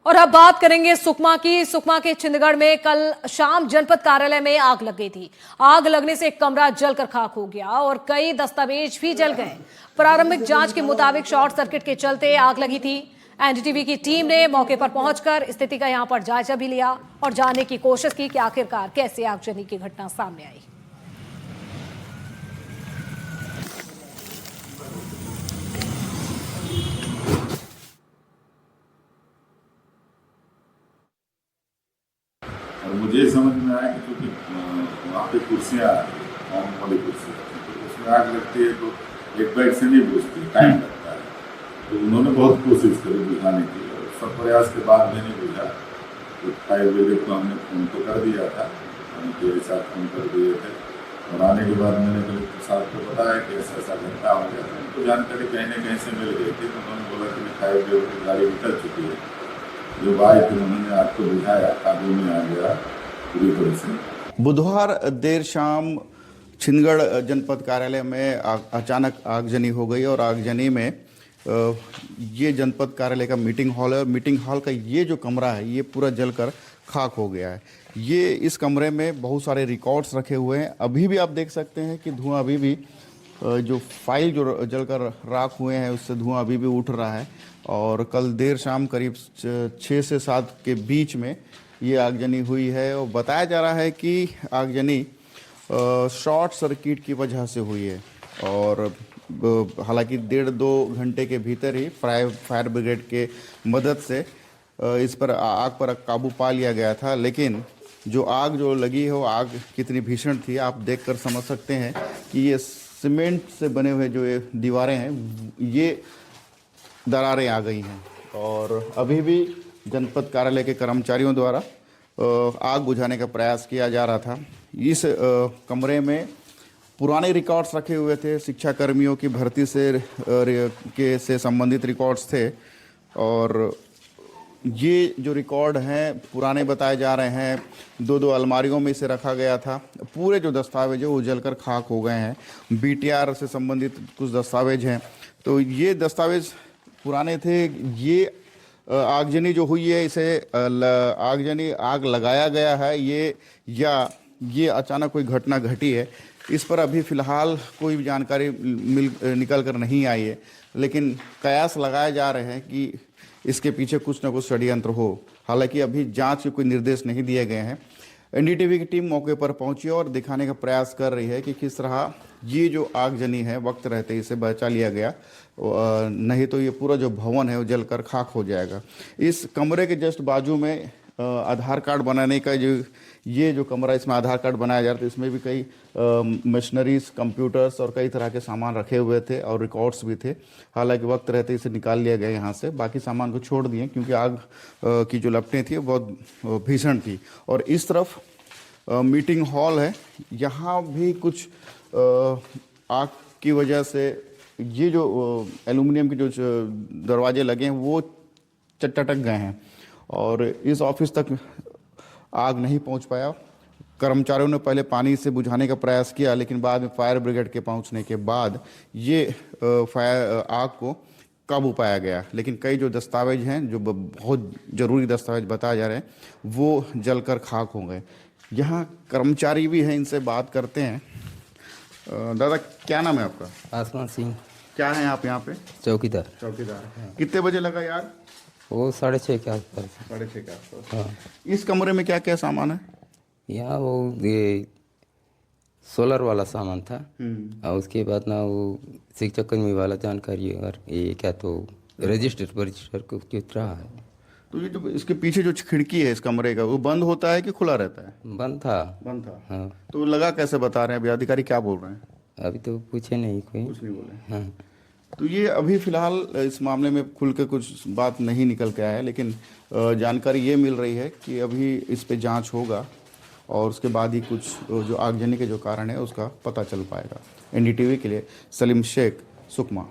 और अब बात करेंगे सुकमा की। सुकमा के छिंदगढ़ में कल शाम जनपद कार्यालय में आग लग गई थी। आग लगने से एक कमरा जलकर खाक हो गया और कई दस्तावेज भी जल गए। प्रारंभिक जांच के मुताबिक शॉर्ट सर्किट के चलते आग लगी थी। एनडीटीवी की टीम ने मौके पर पहुंचकर स्थिति का यहां पर जायजा भी लिया और जानने की कोशिश की कि आखिरकार कैसे आगजनी की घटना सामने आई। और मुझे समझ में आया कि क्योंकि वहाँ पे कुर्सियाँ कॉम वाली कुर्सी तो उसमें आग लगती है तो एक बैग से नहीं बुझती, टाइम लगता है। तो उन्होंने बहुत कोशिश करी बुझाने की और सब प्रयास के बाद भी नहीं बुझा। तो 5 बजे को हमने फ़ोन तो कर दिया था, उनके साथ फ़ोन कर दिए थे और आने के बाद मैंने कलेक्टर साहब को बताया कि ऐसा ऐसा घटना हो गया। उनको जानकारी कहीं न कहीं से मिल गई थी तो उन्होंने बोला कि 5 बजे की गाड़ी निकल चुकी है। जो आए थे उन्होंने आग को बुझाया, काबू में आ गया पूरी तरह से। बुधवार देर शाम छिंदगढ़ जनपद कार्यालय में अचानक आगजनी हो गई और आगजनी में ये जनपद कार्यालय का मीटिंग हॉल है और मीटिंग हॉल का ये जो कमरा है ये पूरा जलकर खाक हो गया है। ये इस कमरे में बहुत सारे रिकॉर्ड्स रखे हुए हैं। अभी भी आप देख सकते हैं कि धुआं अभी भी जो फाइल जो जलकर राख हुए हैं उससे धुआं अभी भी उठ रहा है। और कल देर शाम करीब 6 से 7 के बीच में ये आगजनी हुई है और बताया जा रहा है कि आगजनी शॉर्ट सर्किट की वजह से हुई है। और हालांकि 1.5-2 घंटे के भीतर ही फायर ब्रिगेड के मदद से इस पर आग पर काबू पा लिया गया था। लेकिन जो आग जो लगी है वो आग कितनी भीषण थी आप देखकर समझ सकते हैं कि ये सीमेंट से बने हुए जो ये दीवारें हैं ये दरारें आ गई हैं। और अभी भी जनपद कार्यालय के कर्मचारियों द्वारा आग बुझाने का प्रयास किया जा रहा था। इस कमरे में पुराने रिकॉर्ड्स रखे हुए थे, शिक्षा कर्मियों की भर्ती से संबंधित रिकॉर्ड्स थे और ये जो रिकॉर्ड हैं पुराने बताए जा रहे हैं। 2-2 अलमारियों में इसे रखा गया था। पूरे जो दस्तावेज है वो जलकर खाक हो गए हैं। बीटीआर से संबंधित कुछ दस्तावेज हैं तो ये दस्तावेज पुराने थे। ये आगजनी जो हुई है इसे आग लगाया गया है ये अचानक कोई घटना घटी है, इस पर अभी फ़िलहाल कोई भी जानकारी निकल कर नहीं आई है। लेकिन कयास लगाए जा रहे हैं कि इसके पीछे कुछ न कुछ षड्यंत्र हो। हालांकि अभी जांच के कोई निर्देश नहीं दिए गए हैं। एनडीटीवी की टीम मौके पर पहुंची और दिखाने का प्रयास कर रही है कि किस तरह ये जो आगजनी है वक्त रहते इसे बचा लिया गया, नहीं तो ये पूरा जो भवन है वो जलकर खाक हो जाएगा। इस कमरे के जस्ट बाजू में आधार कार्ड बनाने का ये जो कमरा इसमें आधार कार्ड बनाया जा रहा था इसमें भी कई मशीनरीज, कंप्यूटर्स और कई तरह के सामान रखे हुए थे और रिकॉर्ड्स भी थे। हालांकि वक्त रहते इसे निकाल लिया गया यहाँ से, बाकी सामान को छोड़ दिए क्योंकि आग की जो लपटें थी बहुत भीषण थी। और इस तरफ मीटिंग हॉल है, यहाँ भी कुछ आग की वजह से ये जो एल्युमिनियम के जो दरवाजे लगे हैं वो चटक गए हैं और इस ऑफिस तक आग नहीं पहुंच पाया। कर्मचारियों ने पहले पानी से बुझाने का प्रयास किया लेकिन बाद में फायर ब्रिगेड के पहुंचने के बाद ये आग को काबू पाया गया। लेकिन कई जो दस्तावेज हैं जो बहुत ज़रूरी दस्तावेज बताए जा रहे हैं वो जलकर खाक हो गए। यहाँ कर्मचारी भी हैं, इनसे बात करते हैं। दादा क्या नाम है आपका? आसमान सिंह। क्या है आप यहाँ पे? चौकीदार। चौकीदार। कितने बजे लगा यार? वो 6:30 के आसपास। 6:30 के आसपास। हाँ। इस कमरे में क्या क्या सामान है? यहाँ वो ये सोलर वाला सामान था और उसके बाद ना वो शिक्षक कर्मी वाला जानकारी और ये क्या तो रजिस्टर को चित रहा है। तो ये जो इसके पीछे जो खिड़की है इस कमरे का वो बंद होता है कि खुला रहता है? बंद था। बंद था। हाँ। तो लगा कैसे बता रहे हैं अभी अधिकारी क्या बोल रहे हैं? अभी तो पूछे नहीं कोई। कुछ नहीं बोले। हाँ। तो ये अभी फिलहाल इस मामले में खुल के कुछ बात नहीं निकल के आया है, लेकिन जानकारी ये मिल रही है कि अभी इस पे जांच होगा और उसके बाद ही कुछ जो आगजनी के जो कारण है उसका पता चल पाएगा। एनडीटीवी के लिए सलीम शेख, सुकमा।